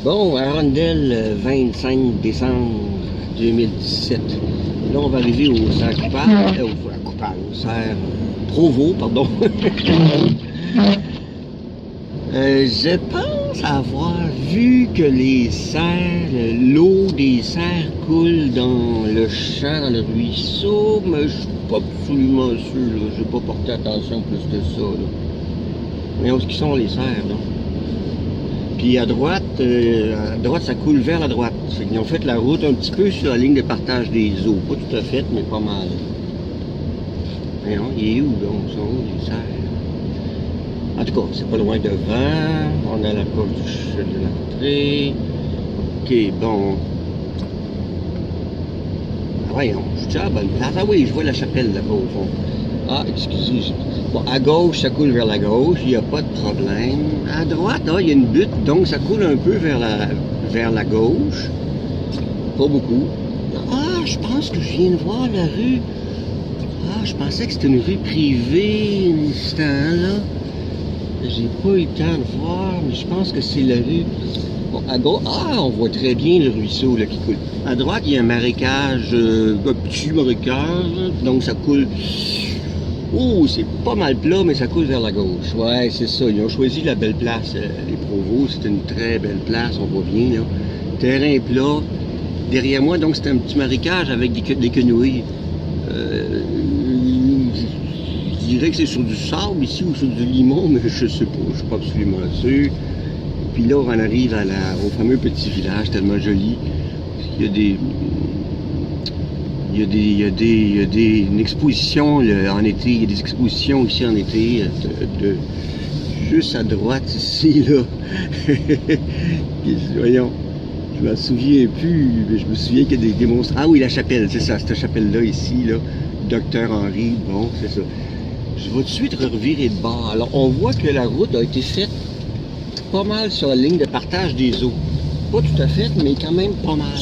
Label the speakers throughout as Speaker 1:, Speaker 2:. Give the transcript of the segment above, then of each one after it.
Speaker 1: Bon, Arundel, 25 décembre 2017. Là, on va arriver au cerf coupable, au cerf Provo, pardon. Je pense avoir vu que les cerfs, l'eau des cerfs coule dans le champ, dans le ruisseau, mais je suis pas absolument sûr, je n'ai pas porté attention plus que ça, là. Mais où est-ce qu'ils sont les cerfs, là? Puis à droite, ça coule vers la droite. Ils ont fait la route un petit peu sur la ligne de partage des eaux. Pas tout à fait, mais pas mal. Mais non, il est où donc? Ils sont où les cerfs? En tout cas, c'est pas loin devant. On a la porte de l'entrée. Ok, bon. Ah, voyons, je suis à la bonne place. Ah oui, je vois la chapelle là-bas au fond. Ah, excusez. Bon, à gauche, ça coule vers la gauche, il n'y a pas de problème. À droite, ah, il y a une butte, donc ça coule un peu vers la gauche. Pas beaucoup. Ah, je pense que je viens de voir la rue. Ah, je pensais que c'était une rue privée, un instant, là. J'ai pas eu le temps de voir, mais je pense que c'est la rue. Bon, à gauche, ah, on voit très bien le ruisseau là, qui coule. À droite, il y a un marécage, un petit marécage, donc ça coule. Oh, c'est pas mal plat, mais ça coule vers la gauche. Ouais, c'est ça. Ils ont choisi la belle place, les Provos. C'est une très belle place, on voit bien, là. Terrain plat. Derrière moi, donc, c'est un petit marécage avec des quenouilles. Je dirais que c'est sur du sable ici ou sur du limon, mais je sais pas. Je suis pas absolument sûr. Puis là, on arrive au fameux petit village tellement joli. Il y a une exposition en été, il y a des expositions ici en été, juste à droite ici, là. Voyons, je m'en souviens plus, mais je me souviens qu'il y a des démonstrations. Ah oui, la chapelle, c'est ça, cette chapelle-là ici, là, Docteur Henri, bon, c'est ça. Je vais tout de suite revirer de bord. Alors, on voit que la route a été faite pas mal sur la ligne de partage des eaux. Pas tout à fait, mais quand même pas mal.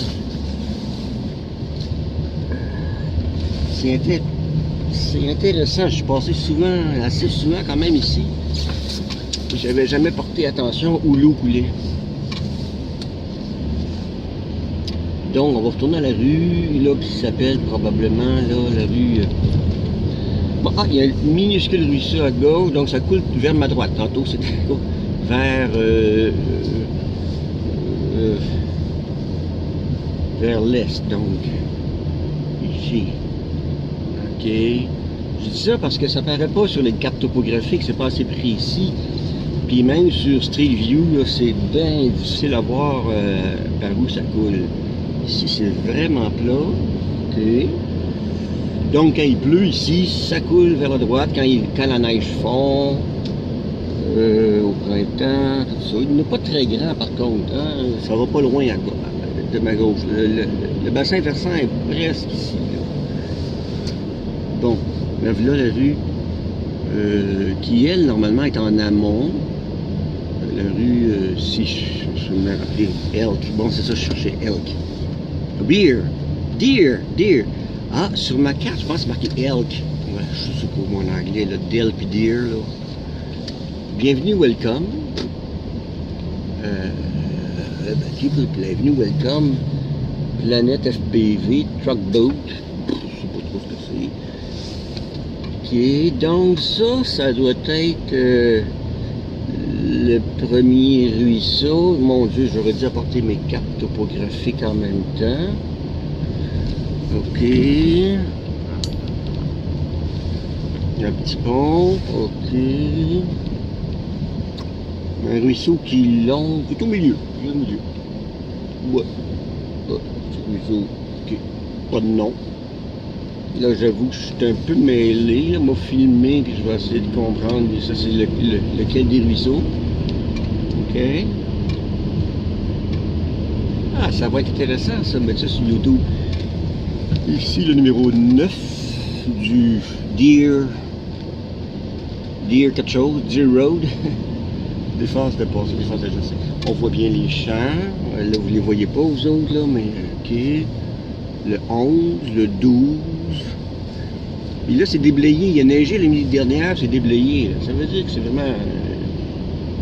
Speaker 1: C'est intéressant, je suis passé assez souvent quand même ici. J'avais jamais porté attention où l'eau coulait. Donc on va retourner à la rue, là, qui s'appelle probablement là, la rue. Bon, ah, il y a un minuscule ruisseau à gauche, donc ça coule vers ma droite. Tantôt c'était vers l'est, donc. Ici. OK. Je dis ça parce que ça paraît pas sur les cartes topographiques, c'est pas assez précis. Puis même sur Street View, c'est bien difficile à voir par où ça coule. Ici, c'est vraiment plat. OK. Donc, quand il pleut ici, ça coule vers la droite. Quand la neige fond, au printemps, tout ça. Il n'est pas très grand, par contre. Hein? Ça va pas loin de ma gauche. Le bassin versant est presque ici. Là. Bon, là, voilà la rue qui, elle, normalement, est en amont. La rue, si je me rappelle, Elk. Bon, c'est ça, je cherchais Elk. Deer. Ah, sur ma carte, je pense que c'est marqué Elk. Ouais, je sais pas mon anglais, là, Del puis Deer, là. Bienvenue, welcome. Bienvenue, welcome. Planète FPV, Truck Boat. Je sais pas trop ce que c'est. Ok, donc ça doit être le premier ruisseau. Mon Dieu, j'aurais dû apporter mes cartes topographiques en même temps. Ok. Un petit pont. Ok. Un ruisseau qui longe, tout au milieu. Ouais. Petit ruisseau. Ok. Pas de nom. Là, j'avoue que je suis un peu mêlé. Là, m'a filmé, puis je vais essayer de comprendre. Ça, c'est lequel des ruisseaux. OK. Ah, ça va être intéressant, ça, mettre ça sur YouTube. Ici, le numéro 9 du Deer quelque chose, Deer Road. Défense de passer, défense de chasser. On voit bien les champs. Là, vous les voyez pas, vous autres, là, mais OK. Le 11, le 12. Et là, c'est déblayé. Il y a neigé la nuit dernière, c'est déblayé. Là. Ça veut dire que c'est vraiment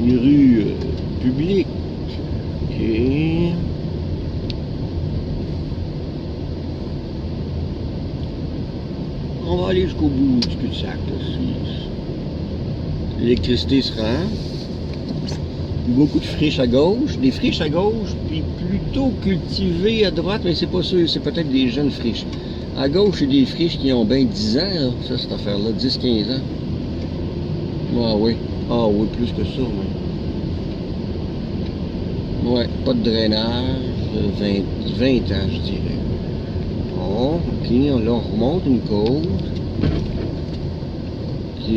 Speaker 1: une rue publique. OK. On va aller jusqu'au bout du cul-de-sac. L'électricité se rend. Beaucoup de friches à gauche. Des friches à gauche, puis plutôt cultivées à droite, mais c'est pas sûr, c'est peut-être des jeunes friches. À gauche, c'est des friches qui ont bien 10 ans, là, ça, cette affaire-là, 10-15 ans. Ah oui, plus que ça, ouais, pas de drainage, 20 ans, je dirais. Bon, ok, là, on remonte une côte. Ok.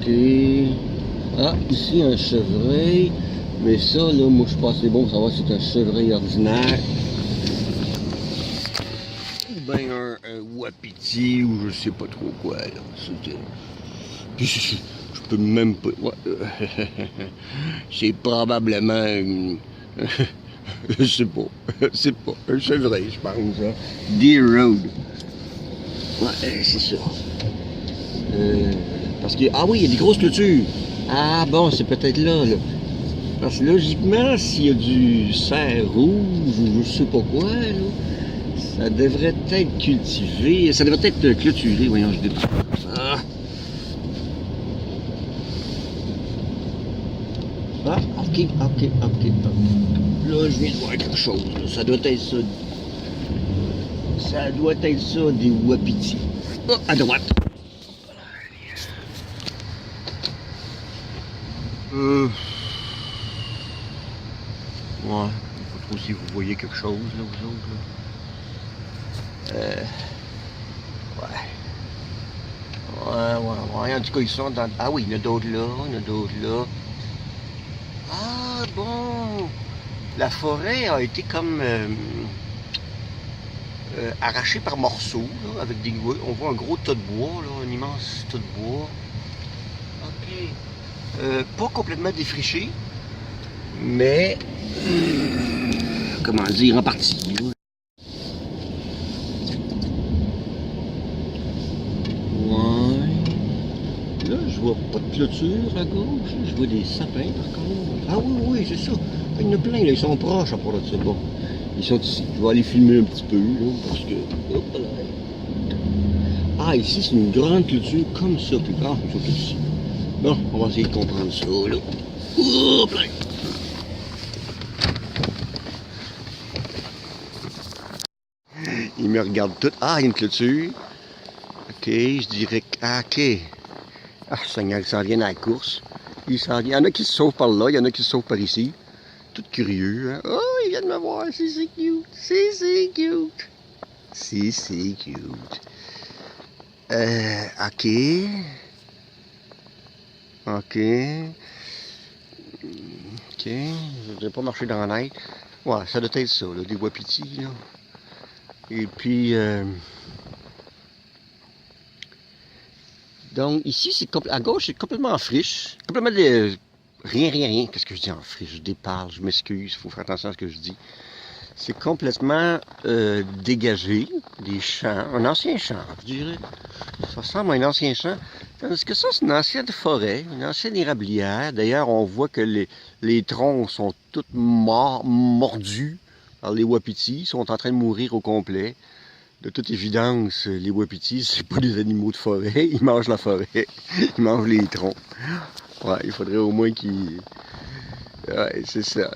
Speaker 1: Ok. Ah, ici, un chevreuil. Mais ça, là, moi, je pense que c'est bon pour savoir si c'est un chevreuil ordinaire. Ou bien un wapiti, ou je sais pas trop quoi, là. Puis, je peux même pas... Ouais. C'est probablement... je sais pas. C'est pas. Un chevreuil, je pense, ça. Deer Road. Ouais, c'est ça. Parce que... Ah oui, il y a des grosses clôtures. Ah bon, c'est peut-être là, là. Parce que logiquement, s'il y a du cerf rouge ou je sais pas quoi, là, ça devrait être cultivé. Ça devrait être clôturé, voyons, je dis. Ah. Ah, ok. Là, je viens de voir quelque chose. Là. Ça doit être ça. Ça doit être ça, des wapitis. Oh, à droite. Ouais, je sais pas trop si vous voyez quelque chose, là, vous autres, là. Ouais. En tout cas, ils sont dans... Ah oui, il y en a d'autres là, Ah, bon! La forêt a été comme arrachée par morceaux, là, avec des... On voit un gros tas de bois, là, un immense tas de bois. Ok. Pas complètement défriché, mais... comment dire, en partie, là. Là, je vois pas de clôture à gauche. Je vois des sapins, par contre. Ah oui, c'est ça. Il y en a plein, là. Ils sont proches à part de ça. Bon, ils sont ici. Je vais aller filmer un petit peu, là, parce que... Hop là. Ah, ici, c'est une grande clôture comme ça. Puis, ah, ils sont tous ici. Bon, on va essayer de comprendre ça, là. Hop là. Ils me regardent tous. Ah, il y a une clôture. Ok, je dirais que... Ah, ok. Ah, Seigneur, ils s'en viennent à la course. Il y en a qui se sauvent par là, il y en a qui se sauvent par ici. Tout curieux, hein? Oh, ils viennent me voir, c'est cute. C'est cute. C'est cute. Ok. Ok. Ok. Je voudrais pas marcher dans la neige. Ouais, ça doit être ça, là, des wapitis, là. Et puis... Donc, ici, à gauche, c'est complètement en friche. Complètement de... Rien. Qu'est-ce que je dis en friche? Je déparle, je m'excuse, il faut faire attention à ce que je dis. C'est complètement dégagé, des champs, un ancien champ, je dirais. Ça ressemble à un ancien champ. Tandis que ça, c'est une ancienne forêt, une ancienne érablière. D'ailleurs, on voit que les troncs sont tous mordus par les wapitis, ils sont en train de mourir au complet. De toute évidence, les wapitis, c'est pas des animaux de forêt, ils mangent la forêt, ils mangent les troncs. Ouais, il faudrait au moins qu'ils... Ouais, c'est ça.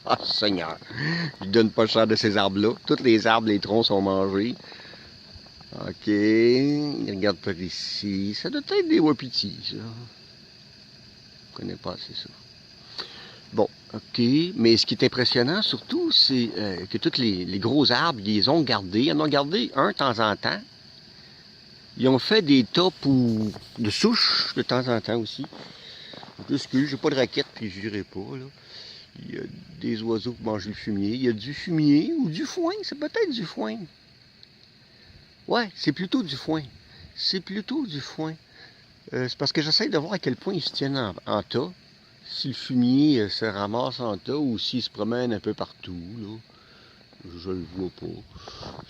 Speaker 1: Ah, Seigneur, je donne pas cher de ces arbres-là. Tous les arbres, les troncs sont mangés. Ok, regarde par ici. Ça doit être des wapitis, ça. Je connais pas assez ça. Bon, ok, mais ce qui est impressionnant surtout, c'est que tous les gros arbres, ils les ont gardés. Ils en ont gardé un de temps en temps. Ils ont fait des tas de souches de temps en temps aussi. Excuse, j'ai pas de raquette, puis je dirais pas, là. Il y a des oiseaux qui mangent le fumier. Il y a du fumier ou du foin, c'est peut-être du foin. Ouais, c'est plutôt du foin. C'est parce que j'essaie de voir à quel point ils se tiennent en tas. Si le fumier se ramasse en tas ou s'il se promène un peu partout, là. Je le vois pas.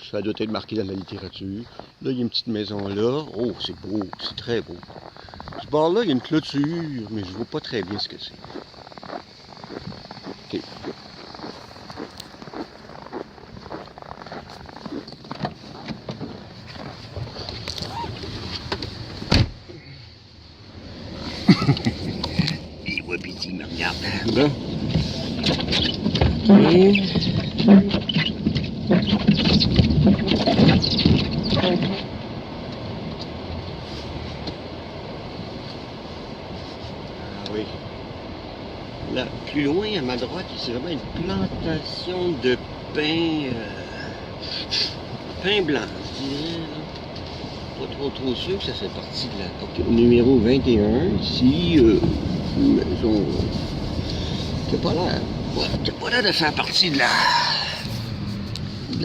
Speaker 1: Ça doit être marqué dans la littérature. Là, il y a une petite maison là. Oh, c'est beau, c'est très beau. bord-là, il y a une clôture, mais je vois pas très bien ce que c'est. OK. Et Wapiti me regarde. Bon. OK. Oui. Là, plus loin, à ma droite, c'est vraiment une plantation de pin, pain blanc, je dirais. Là. Pas trop sûr que ça fait partie de la... Donc, numéro 21, ici, une maison qui n'a pas l'air... Ouais, qui n'a pas l'air de faire partie de la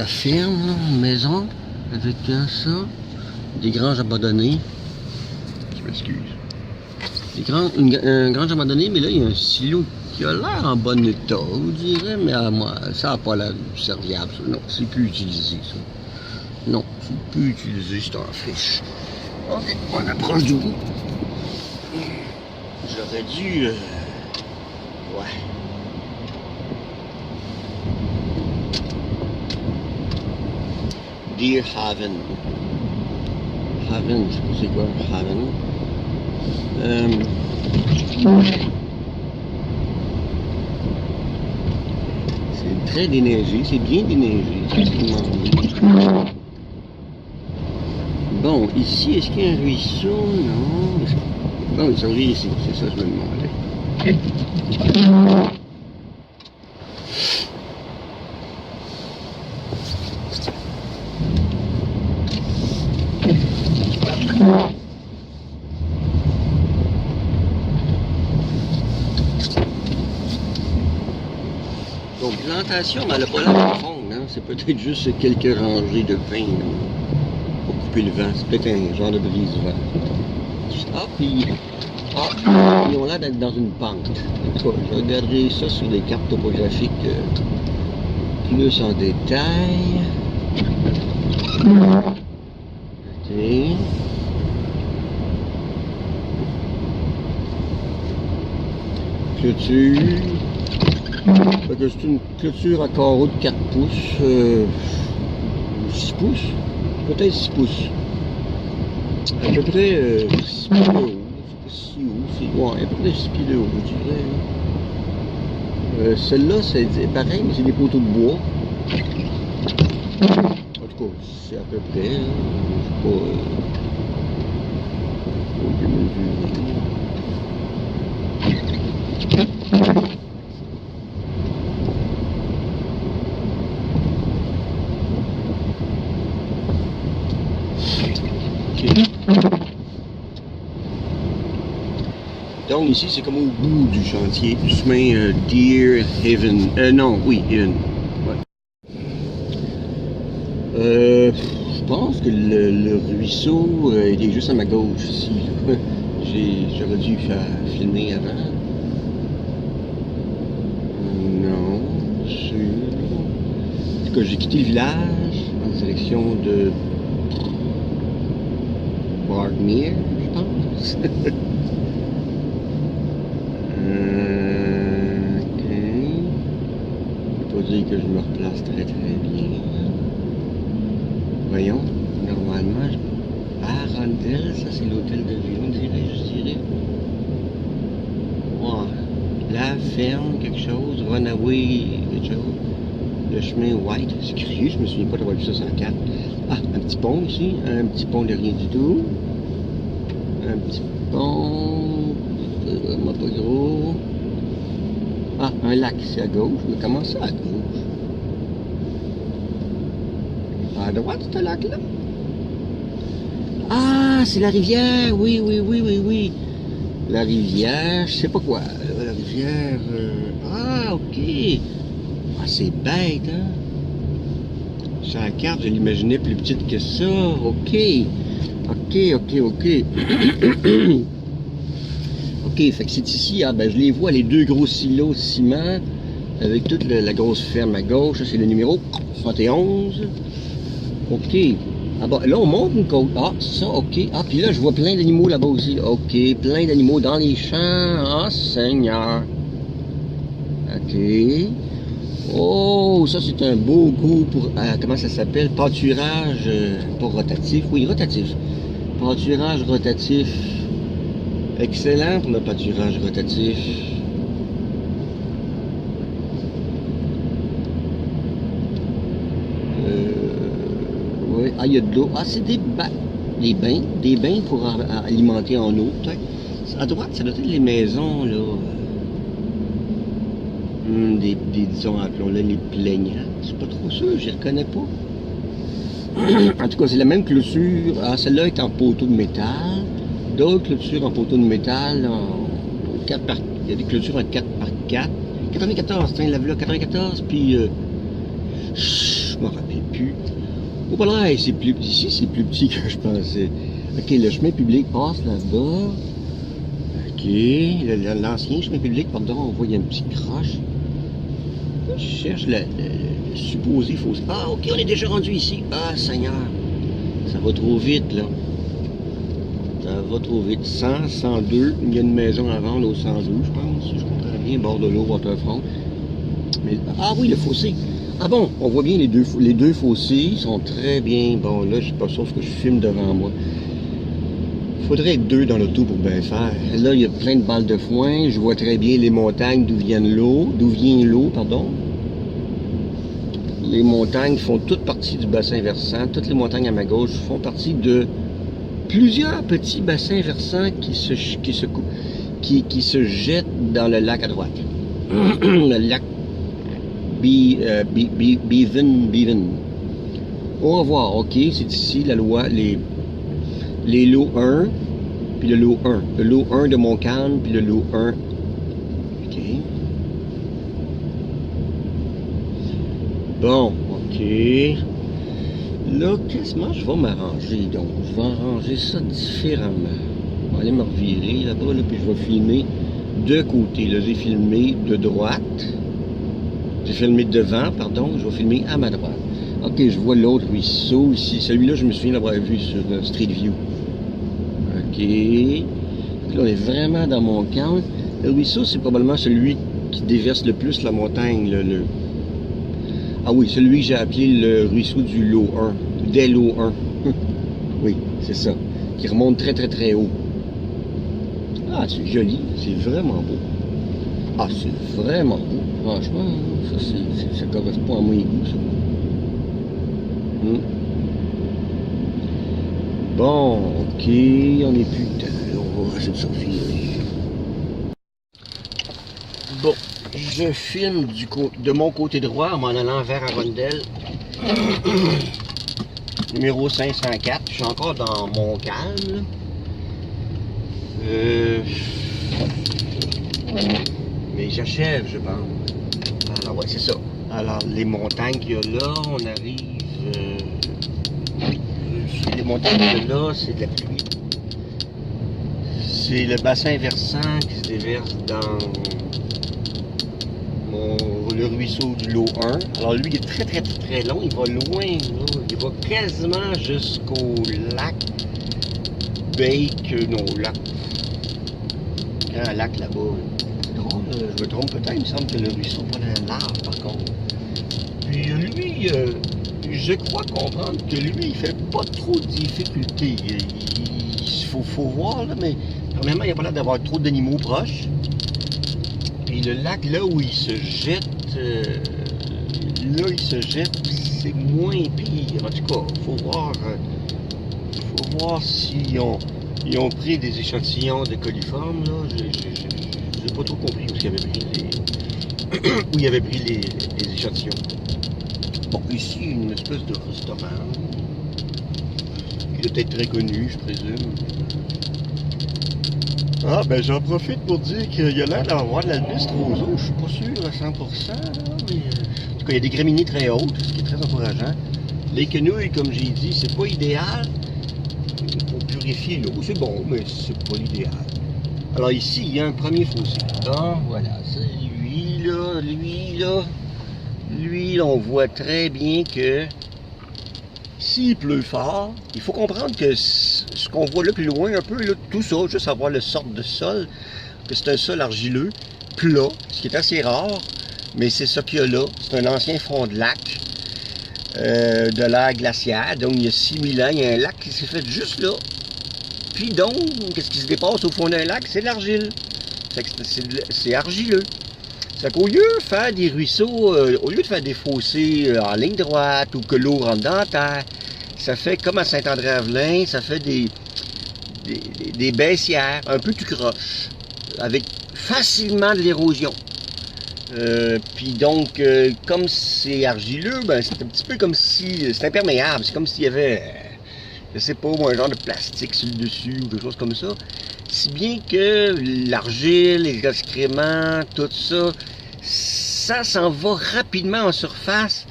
Speaker 1: ferme, là, une maison, avec ça, des granges abandonnées. Je m'excuse. Un grange abandonné, mais là, il y a un silo qui a l'air en bon état, je dirais, mais à moi, ça n'a pas l'air serviable, ça. Non, c'est plus utilisé, ça. Non, c'est plus utilisé, c'est en friche. Ok, on approche du bout. J'aurais dû... ouais. Deer Haven. Haven, je sais pas c'est quoi, Haven. C'est très déneigé, c'est bien déneigé. Bon, ici, est-ce qu'il y a un ruisseau? Non. Bon, ils sont ici, c'est ça que je me demandais. Donc, plantation, mais elle n'a pas l'air profonde, hein? C'est peut-être juste quelques rangées de pins pour couper le vent. C'est peut-être un genre de brise-vent. Ah, puis... Ah, ils ont l'air d'être dans une pente. En tout cas, je regarderai ça sur les cartes topographiques plus en détail. Ok. Clôture. Fait que c'est une clôture à carreaux de 4 pouces, 6 pouces, peut-être 6 pouces. À peu près 6 pieds de haut, c'est pas si haut, c'est ouais, à peu près 6 pieds de haut, je dirais. Celle-là, c'est pareil, mais c'est des poteaux de bois. En tout cas, c'est à peu près, hein. Je sais pas, donc ici c'est comme au bout du chantier, du chemin Deer Haven. Non, oui, Haven. Ouais. Je pense que le ruisseau était juste à ma gauche ici. J'aurais dû filmer avant. Non, sûr. En tout cas, j'ai quitté le village en direction de Barkmere, je pense. Ok. Je peux pas dire que je me replace très bien. Voyons, normalement, Arundel, ça c'est l'hôtel de ville, je dirais. Ouais. La ferme, quelque chose, Runaway, quelque chose. Le chemin White, c'est curieux, je me souviens pas d'avoir vu ça sur la carte. Ah, un petit pont ici, un petit pont de rien du tout. Un petit pont, vraiment pas gros. Ah, un lac, c'est à gauche, mais comment ça à gauche? À droite, ce lac-là? Ah, c'est la rivière, oui. La rivière, je sais pas quoi, la rivière... Ah, ok. Ah, c'est bête, hein? Sur la carte, je l'imaginais plus petite que ça. Ok. Ok, fait que c'est ici, ah ben je les vois, les deux gros silos de ciment, avec toute la grosse ferme à gauche, c'est le numéro 71. Ok. Ah bon, là, on monte une côte. Ah, ça, OK. Ah, puis là, je vois plein d'animaux là-bas aussi. OK, plein d'animaux dans les champs. Ah, Seigneur. OK. Oh, ça, c'est un beau coup pour... comment ça s'appelle? Pâturage, pas rotatif. Oui, rotatif. Pâturage rotatif. Excellent pour le pâturage rotatif. Oui. Ah, il y a de l'eau. Ah, c'est des bains. Des bains pour alimenter en eau, peut-être. À droite, ça doit être les maisons, là. Disons, appelons-les les plaignants. Je suis pas trop sûr, je les reconnais pas. En tout cas, c'est la même clôture. Ah, celle-là est en poteau de métal. D'autres clôtures en poteau de métal, en 4 par... il y a des clôtures en 4 par 4. 94, tiens, là, 94, puis... je m'en rappelle plus. Oh, pas là, c'est plus petit. Ici, c'est plus petit que je pensais. OK, le chemin public passe là-bas. OK, l'ancien chemin public, pardon, on voit, il y a un petit croche. Je cherche le supposé fossé. Ah, OK, on est déjà rendu ici. Ah, Seigneur, ça va trop vite, là. Ça va trop vite. 100, 102, il y a une maison à vendre au 112, je pense, si je comprends bien, bord de l'eau, waterfront. Mais, ah oui, le fossé. Ah bon, on voit bien les deux fossés, ils sont très bien. Bon, là, je suis pas sûr que je filme devant moi. Il faudrait être deux dans l'auto pour bien faire. Là, il y a plein de balles de foin. Je vois très bien les montagnes d'où vient l'eau, pardon. Les montagnes font toutes partie du bassin versant. Toutes les montagnes à ma gauche font partie de plusieurs petits bassins versants qui se jettent dans le lac à droite. Le lac Beaven. On va voir, OK, c'est ici la loi, les lots 1, puis le lot 1. Le lot 1 de Montcalm, puis le lot 1. OK. Bon, OK. Là, quasiment, je vais m'arranger, donc. Je vais arranger ça différemment. Je vais aller me revirer là-bas, là, puis je vais filmer de côté. Là, j'ai filmé de droite. J'ai filmé devant, pardon. Je vais filmer à ma droite. OK, je vois l'autre ruisseau ici. Celui-là, je me souviens l'avoir vu sur Street View. OK. Là, on est vraiment dans mon camp. Le ruisseau, c'est probablement celui qui déverse le plus la montagne. Ah oui, celui que j'ai appelé le ruisseau du lot 1. Des lots 1. Oui, c'est ça. Qui remonte très, très, très haut. Ah, c'est joli. C'est vraiment beau. Ah, c'est vraiment beau. Franchement, ça correspond à mon goût, ça. Bon, OK, on est plus dedans. On va essayer de se revirer. Bon, je filme de mon côté droit en m'en allant vers Arundel. Numéro 504. Je suis encore dans Montcalm. Mais j'achève, je pense. Alors, ouais, c'est ça. Alors, les montagnes qu'il y a là, on arrive... les montagnes qu'il y a là, c'est de la pluie. C'est le bassin versant qui se déverse dans le ruisseau du lot 1. Alors, lui, il est très, très, très long. Il va loin, là. Il va quasiment jusqu'au lac Bake... Non, lac... Grand lac là-bas. Je me trompe peut-être, il me semble que le ruisseau pas large par contre. Puis lui, je crois comprendre que lui, il fait pas trop de difficultés. Il faut voir, là, mais premièrement, il n'y a pas l'air d'avoir trop d'animaux proches. Puis le lac, là où il se jette, c'est moins pire. En tout cas, faut voir s'ils ont pris des échantillons de coliformes, là. J'ai pas trop compris où il avait pris les échantillons. Bon, ici, une espèce de restaurant. Il doit être très connu, je présume. Ah, ben j'en profite pour dire qu'il y a l'air d'avoir de l'albus roseau. Je suis pas sûr à 100%, là, mais... En tout cas, il y a des graminées très hautes, ce qui est très encourageant. Les quenouilles, comme j'ai dit, c'est pas idéal pour purifier l'eau. C'est bon, mais c'est pas l'idéal. Alors ici, il y a un premier fossé. Ah, voilà, c'est lui, là, on voit très bien que s'il pleut fort, il faut comprendre que ce qu'on voit là plus loin un peu, là, tout ça, juste avoir le sorte de sol, que c'est un sol argileux, plat, ce qui est assez rare, mais c'est ça qu'il y a là. C'est un ancien front de lac de l'ère glaciaire, donc il y a 6000 ans, il y a un lac qui s'est fait juste là. Puis donc, qu'est-ce qui se dépasse au fond d'un lac? C'est de l'argile. C'est argileux. C'est qu'au lieu de faire des ruisseaux, au lieu de faire des fossés en ligne droite ou que l'eau rentre dans la terre, ça fait comme à Saint-André-Avelin, ça fait des baissières un peu tout croche, avec facilement de l'érosion. Puis donc, comme c'est argileux, ben c'est un petit peu comme si, c'est imperméable, c'est comme s'il y avait, je sais pas, un genre de plastique sur le dessus ou quelque chose comme ça. Si bien que l'argile, les excréments, tout ça, ça s'en va rapidement en surface,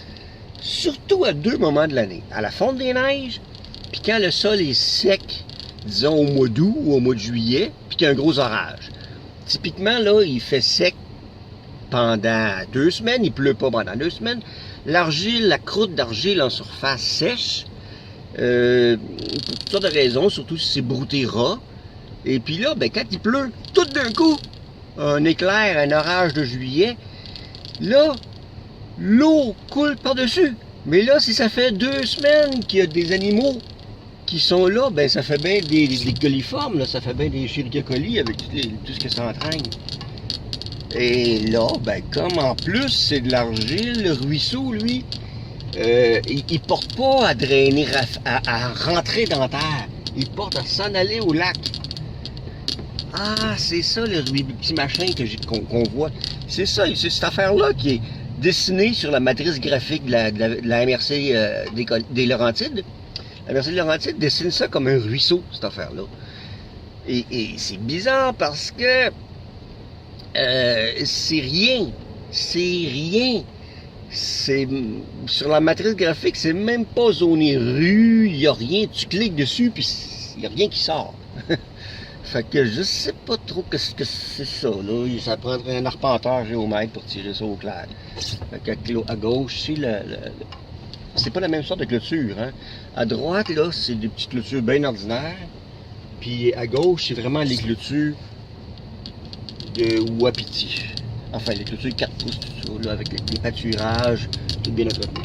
Speaker 1: surtout à deux moments de l'année. À la fonte des neiges, puis quand le sol est sec, disons au mois d'août ou au mois de juillet, puis qu'il y a un gros orage. Typiquement, là, il fait sec pendant 2 semaines, il pleut pas pendant 2 semaines. L'argile, la croûte d'argile en surface sèche, pour toutes sortes de raisons, surtout si c'est brouté ras. Et puis là, ben, quand il pleut, tout d'un coup, un éclair, un orage de juillet, là, l'eau coule par-dessus. Mais là, si ça fait 2 semaines qu'il y a des animaux qui sont là, ben ça fait bien des coliformes, là, ça fait bien des chiricocolis avec tout ce que ça entraîne. Et là, ben comme en plus c'est de l'argile, le ruisseau, lui, il porte pas à drainer, à rentrer dans la terre. Il porte à s'en aller au lac. Ah, c'est ça le petit machin qu'on voit. C'est ça, c'est cette affaire-là qui est dessinée sur la matrice graphique de la MRC des Laurentides. La MRC des Laurentides dessine ça comme un ruisseau, cette affaire-là. Et c'est bizarre parce que c'est rien. C'est rien. C'est sur la matrice graphique, c'est même pas zoné rue, il n'y a rien. Tu cliques dessus, puis il n'y a rien qui sort. Fait que je sais pas trop qu'est-ce que c'est ça, là. Ça prendrait un arpenteur géomètre pour tirer ça au clair. Fait qu'à gauche, c'est pas la même sorte de clôture, hein. À droite, là, c'est des petites clôtures bien ordinaires. Puis à gauche, c'est vraiment les clôtures de Wapiti. Enfin, les clôtures 4 pouces, tout ça, là, avec les pâturages, tout bien entretenu.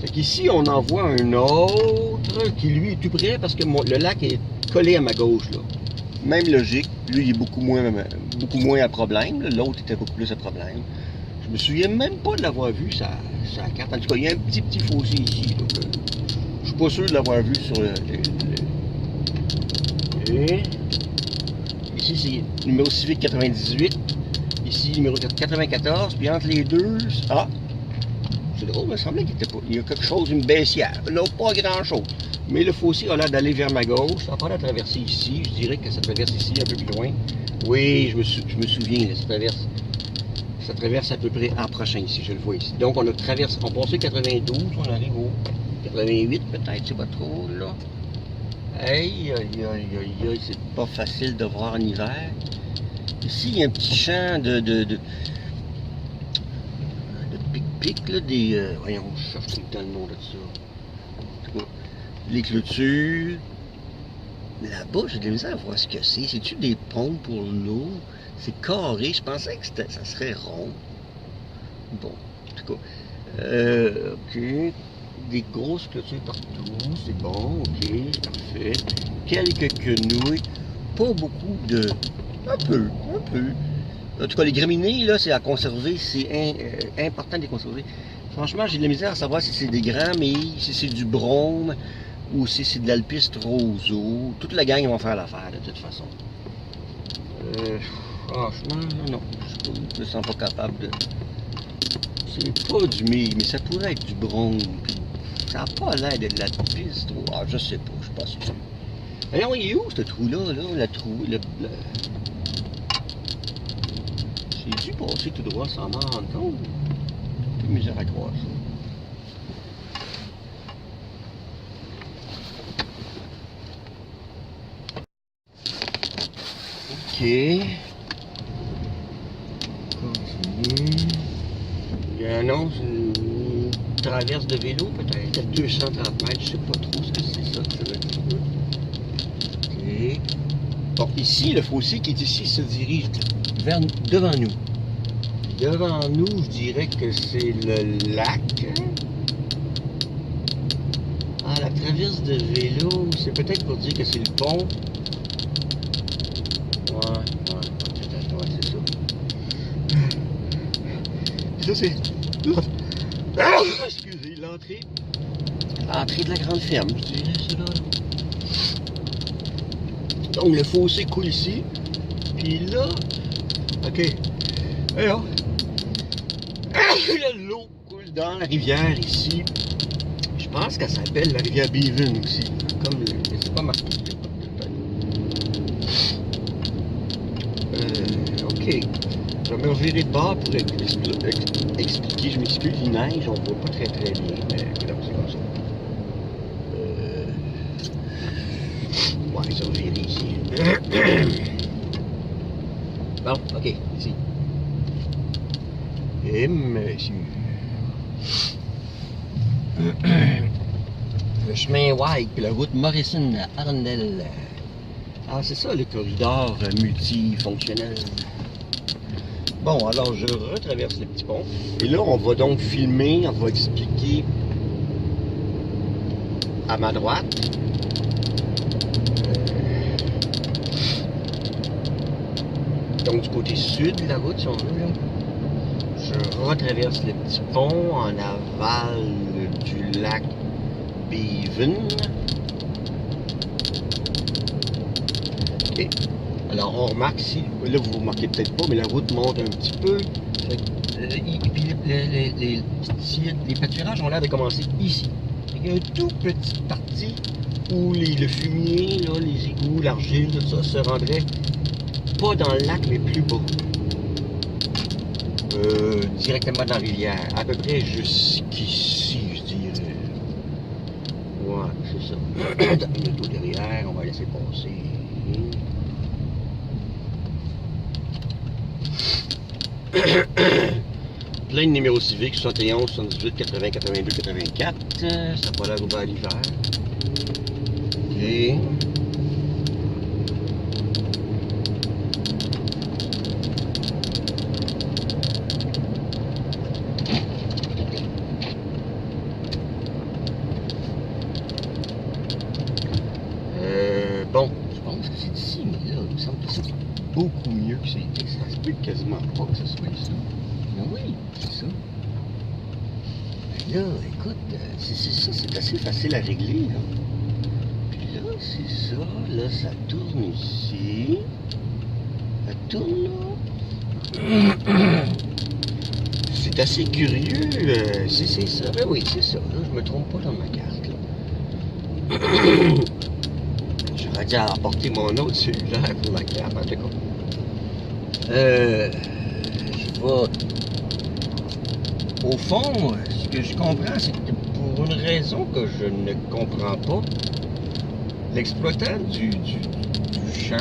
Speaker 1: Fait qu'ici, on en voit un autre qui, lui, est tout près parce que le lac est collé à ma gauche, là. Même logique, lui, il est beaucoup moins à problème. L'autre était beaucoup plus à problème. Je me souviens même pas de l'avoir vu, sa carte. En tout cas, il y a un petit fossé ici. Donc, je suis pas sûr de l'avoir vu sur Et ici, c'est numéro civique 98. Ici, numéro 94. Puis entre les deux... Ah! C'est drôle, il me semblait qu'il y a quelque chose, une baissière. Là, pas grand-chose. Mais le fossé a l'air d'aller vers ma gauche. Ça va pas traverser ici. Je dirais que ça traverse ici, un peu plus loin. Oui, je me souviens, là, ça traverse à peu près en prochain ici, je le vois ici. Donc, on passait 92, on arrive au 88 peut-être, c'est pas trop, là. Aïe, c'est pas facile de voir en hiver. Ici, il y a un petit champ de pic-pic, là, voyons, je cherche tout le temps le nom de ça. En tout cas, les clôtures. Là-bas, j'ai de la misère à voir ce que c'est. C'est-tu des pompes pour l'eau? C'est carré. Je pensais que ça serait rond. Bon, en tout cas. OK. Des grosses clôtures partout. C'est bon. OK. Parfait. Quelques quenouilles. Pas beaucoup de... Un peu. En tout cas, les graminées, là, c'est à conserver. C'est important de les conserver. Franchement, j'ai de la misère à savoir si c'est des gramilles, si c'est du brome, ou si c'est de l'alpiste roseau. Toute la gang va faire l'affaire, de toute façon. Franchement, non. Je me sens pas capable de... C'est pas du mille, mais ça pourrait être du brome. Ça n'a pas l'air de l'alpiste. Ah, je sais pas, je suis pas sûr. Alors, il est où, ce trou-là, là? La trou... J'ai dû passer tout droit sans m'en rendre compte. J'ai de misère à croire ça. OK. Continue. Il y a un annonce. traverse de vélo, peut-être, à 230 mètres, je sais pas trop ce que c'est ça que ça veut dire. OK. Bon, ici, le fossé qui est ici se dirige vers devant nous. Devant nous, je dirais que c'est le lac. Ah, la traverse de vélo, c'est peut-être pour dire que c'est le pont. Ouais, peut-être, ouais, c'est ça. Ça, c'est... Excusez, l'entrée. L'entrée de la grande ferme, je dirais, ça là. Donc, le fossé coule ici. Puis là... OK. Alors... l'eau coule dans la rivière ici. Je pense qu'elle s'appelle la rivière Beaven aussi. Comme c'est pas marqué. OK. Je vais me revirer de bord pour expliquer. Je m'excuse, il neige, on voit pas très bien. Mais c'est comme ça. Ouais, ça va virer ici. Bon, OK, ici. Et monsieur. Le chemin White et la route Morrison à Arundel. Ah, c'est ça le corridor multifonctionnel. Bon, alors je retraverse le petit pont. Et là, on va donc filmer, on va expliquer à ma droite. Donc du côté sud de la route, si on veut, là. Je retraverse le petit pont en aval du lac Beaven. OK. Alors, on remarque ici, là, vous ne remarquez peut-être pas, mais la route monte un petit peu. Et puis, les pâturages ont l'air de commencer ici. Il y a une toute petite partie où le fumier, là, les égouts, l'argile, tout ça, se rendrait pas dans le lac, mais plus bas. Directement dans la rivière. À peu près jusqu'ici, je dirais. Ouais, c'est ça. Dans une auto derrière, on va laisser passer. Plein de numéros civiques, 71, 78, 80, 82, 84. Ça n'a pas l'air ouvert à l'hiver. OK. Bon, je pense que c'est ici, mais là, il me semble que c'est beaucoup mieux que c'était. Ça se peut quasiment pas que ce soit ça. Mais oui, c'est ça. Mais là, écoute, c'est ça, c'est assez facile à régler, là. Puis là, c'est ça, là, ça tourne ici. Ça tourne là. C'est assez curieux. C'est ça. Ben oui, c'est ça. Là, je me trompe pas dans ma carte, là. J'aurais dû apporter mon autre cellulaire pour la carte, en tout cas. Je vais... Au fond, ce que je comprends, c'est que pour une raison que je ne comprends pas, l'exploitant du champ,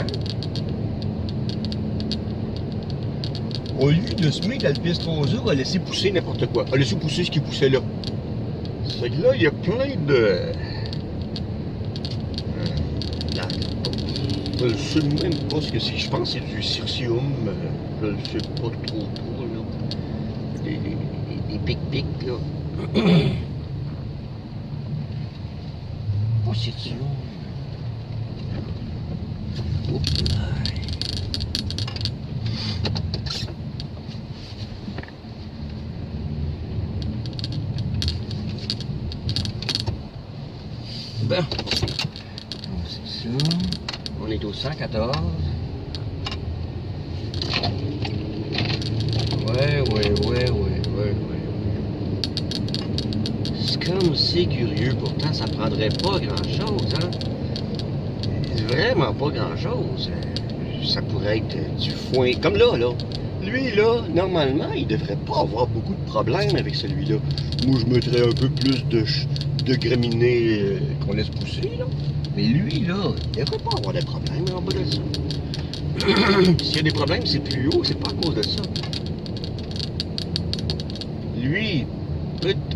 Speaker 1: au lieu de semer d'alpistrosa, a laissé pousser n'importe quoi. A laissé pousser ce qui poussait là. C'est que là, il y a plein de... Je ne sais même pas ce que c'est. Je pense que c'est du circium. Je ne sais pas trop, là. Des pic-pics, là. Pas circium. Oups là. Ben, c'est ça. On est au 114. Ouais. C'est comme c'est curieux, pourtant ça prendrait pas grand-chose, hein. Vraiment pas grand-chose. Ça pourrait être du foin. Comme là. Lui, là, normalement, il devrait pas avoir beaucoup de problèmes avec celui-là. Moi, je mettrais un peu plus de graminées qu'on laisse pousser, là. Mais lui, là, il devrait pas avoir de problème en bas de ça. S'il y a des problèmes, c'est plus haut, c'est pas à cause de ça. Lui,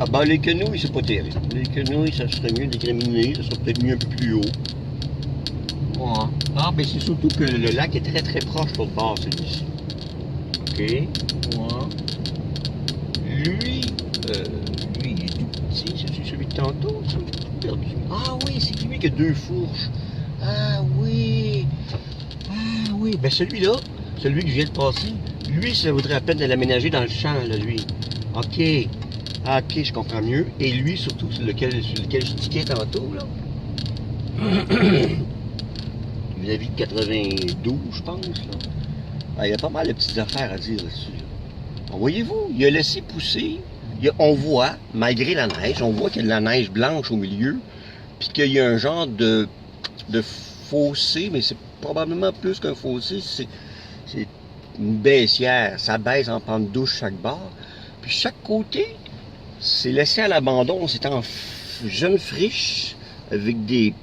Speaker 1: Ah ben, les quenouilles, c'est pas terrible. Les quenouilles, ça serait mieux d'écriminer, ça serait peut-être mieux un peu plus haut. Ouais. Ah, ben c'est surtout que le lac est très très proche pour le bord, celui-ci. OK. Ouais. Lui, lui, il est tout petit, c'est celui de tantôt, ça, j'ai tout perdu. Ah oui, c'est lui qui a 2 fourches. Ah oui. Ah oui, ben celui-là, celui que je viens de passer, lui, ça vaudrait la peine de l'aménager dans le champ, là, lui. OK. Ah, OK, je comprends mieux. Et lui, surtout, sur lequel je tiquais tantôt, là. Vis-à-vis de 92, je pense, là. Ah, il y a pas mal de petites affaires à dire là-dessus. Là. Voyez-vous, il a laissé pousser. On voit, malgré la neige, on voit qu'il y a de la neige blanche au milieu, puis qu'il y a un genre de fossé, mais c'est probablement plus qu'un fossé, c'est une baissière. Ça baisse en pente douce chaque bord. Puis chaque côté, c'est laissé à l'abandon. C'est en jeune friche, avec des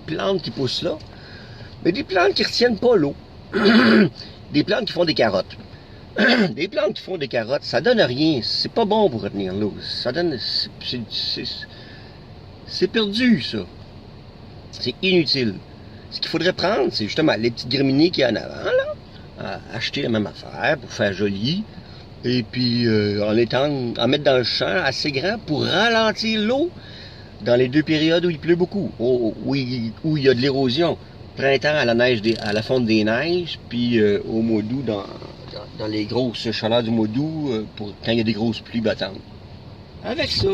Speaker 1: plantes qui poussent là, mais des plantes qui ne retiennent pas l'eau. Des plantes qui font des carottes. Des plantes qui font des carottes, ça donne rien. C'est pas bon pour retenir l'eau. Ça donne... C'est perdu, ça. C'est inutile. Ce qu'il faudrait prendre, c'est justement les petites graminées qu'il y a en avant, là. Acheter la même affaire pour faire joli. Et puis en mettre dans le champ assez grand pour ralentir l'eau dans les 2 périodes où il pleut beaucoup, où il y a de l'érosion. Printemps à la neige, à la fonte des neiges, puis au mois d'août, dans les grosses chaleurs du mois d'août, pour quand il y a des grosses pluies battantes. Avec ça,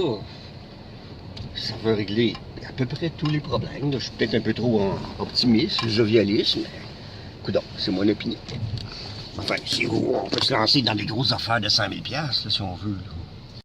Speaker 1: ça va régler à peu près tous les problèmes. Je suis peut-être un peu trop optimiste, jovialiste, mais coudonc, c'est mon opinion. Enfin, si on peut se lancer dans des grosses affaires de 100 000 $, là, si on veut. Là.